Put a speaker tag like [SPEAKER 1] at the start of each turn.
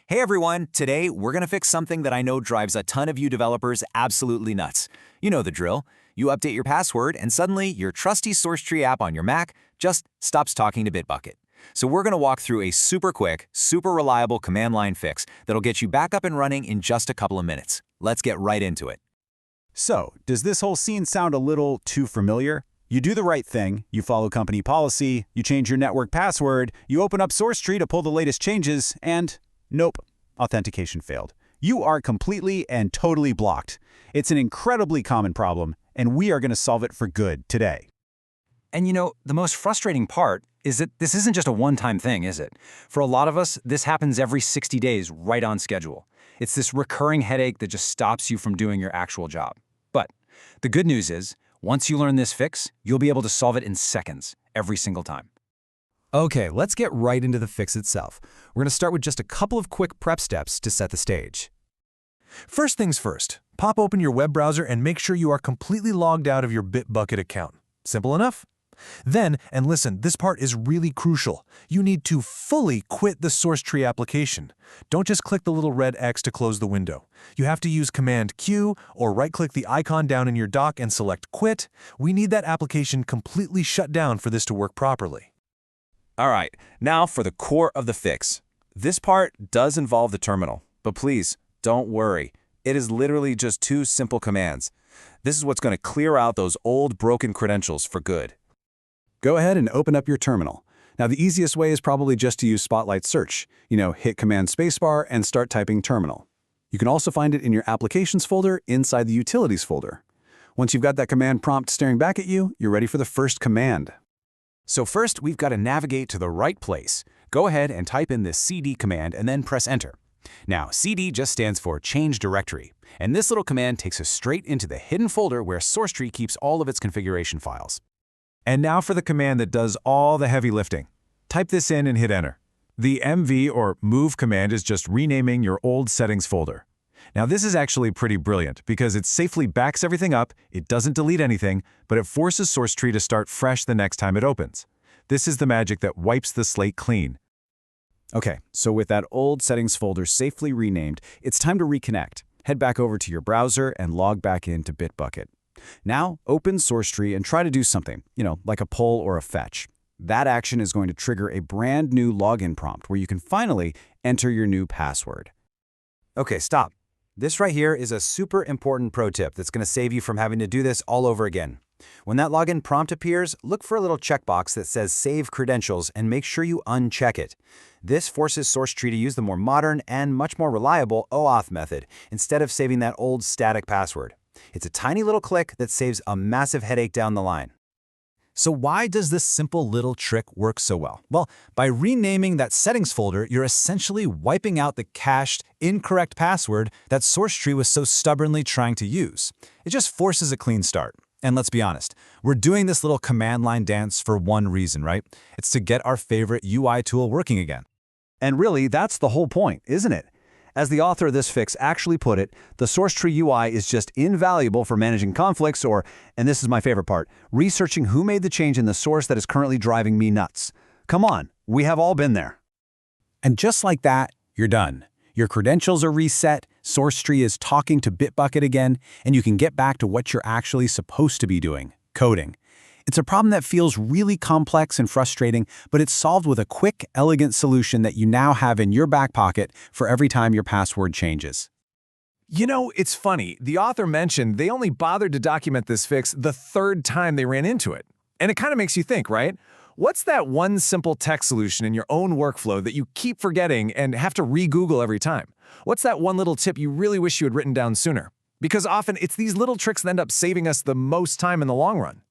[SPEAKER 1] Hey everyone, today we're going to fix something that I know drives a ton of you developers absolutely nuts. You know the drill. You update your password and suddenly your trusty SourceTree app on your Mac just stops talking to Bitbucket. So we're going to walk through a super quick, super reliable command line fix that'll get you back up and running in just a couple of minutes. Let's get right into it.
[SPEAKER 2] So, does this whole scene sound a little too familiar? You do the right thing, you follow company policy, you change your network password, you open up SourceTree to pull the latest changes, and nope, authentication failed. You are completely and totally blocked. It's an incredibly common problem, and we are going to solve it for good today.
[SPEAKER 3] And you know, the most frustrating part is that this isn't just a one-time thing, is it? For a lot of us, this happens every 60 days right on schedule. It's this recurring headache that just stops you from doing your actual job. But the good news is, once you learn this fix, you'll be able to solve it in seconds, every single time.
[SPEAKER 4] Okay, let's get right into the fix itself. We're going to start with just a couple of quick prep steps to set the stage.
[SPEAKER 5] First things first, pop open your web browser and make sure you are completely logged out of your Bitbucket account. Simple enough? Then, and listen, this part is really crucial, you need to fully quit the SourceTree application. Don't just click the little red X to close the window. You have to use Command Q or right-click the icon down in your dock and select Quit. We need that application completely shut down for this to work properly.
[SPEAKER 1] All right, now for the core of the fix. This part does involve the terminal, but please, don't worry. It is literally just two simple commands. This is what's going to clear out those old broken credentials for good.
[SPEAKER 2] Go ahead and open up your terminal. Now, the easiest way is probably just to use Spotlight Search. Hit Command Spacebar and start typing terminal. You can also find it in your Applications folder inside the Utilities folder. Once you've got that command prompt staring back at you, you're ready for the first command.
[SPEAKER 1] So first, we've got to navigate to the right place. Go ahead and type in this cd command and then press enter. Now, cd just stands for Change Directory, and this little command takes us straight into the hidden folder where SourceTree keeps all of its configuration files.
[SPEAKER 5] And now for the command that does all the heavy lifting. Type this in and hit enter. The mv or move command is just renaming your old settings folder. Now this is actually pretty brilliant because it safely backs everything up, it doesn't delete anything, but it forces SourceTree to start fresh the next time it opens. This is the magic that wipes the slate clean.
[SPEAKER 2] Okay, so with that old settings folder safely renamed, it's time to reconnect. Head back over to your browser and log back into Bitbucket. Now, open SourceTree and try to do something, like a pull or a fetch. That action is going to trigger a brand new login prompt where you can finally enter your new password.
[SPEAKER 1] Okay, stop. This right here is a super important pro tip that's going to save you from having to do this all over again. When that login prompt appears, look for a little checkbox that says Save Credentials and make sure you uncheck it. This forces SourceTree to use the more modern and much more reliable OAuth method instead of saving that old static password. It's a tiny little click that saves a massive headache down the line.
[SPEAKER 4] So why does this simple little trick work so well? Well, by renaming that settings folder, you're essentially wiping out the cached, incorrect password that SourceTree was so stubbornly trying to use. It just forces a clean start. And let's be honest, we're doing this little command line dance for one reason, right? It's to get our favorite UI tool working again.
[SPEAKER 2] And really, that's the whole point, isn't it? As the author of this fix actually put it, the SourceTree UI is just invaluable for managing conflicts or, and this is my favorite part, researching who made the change in the source that is currently driving me nuts. Come on, we have all been there.
[SPEAKER 4] And just like that, you're done. Your credentials are reset, SourceTree is talking to Bitbucket again, and you can get back to what you're actually supposed to be doing, coding. It's a problem that feels really complex and frustrating, but it's solved with a quick, elegant solution that you now have in your back pocket for every time your password changes.
[SPEAKER 5] You know, it's funny. The author mentioned they only bothered to document this fix the third time they ran into it. And it kind of makes you think, right? What's that one simple tech solution in your own workflow that you keep forgetting and have to re-Google every time? What's that one little tip you really wish you had written down sooner? Because often it's these little tricks that end up saving us the most time in the long run.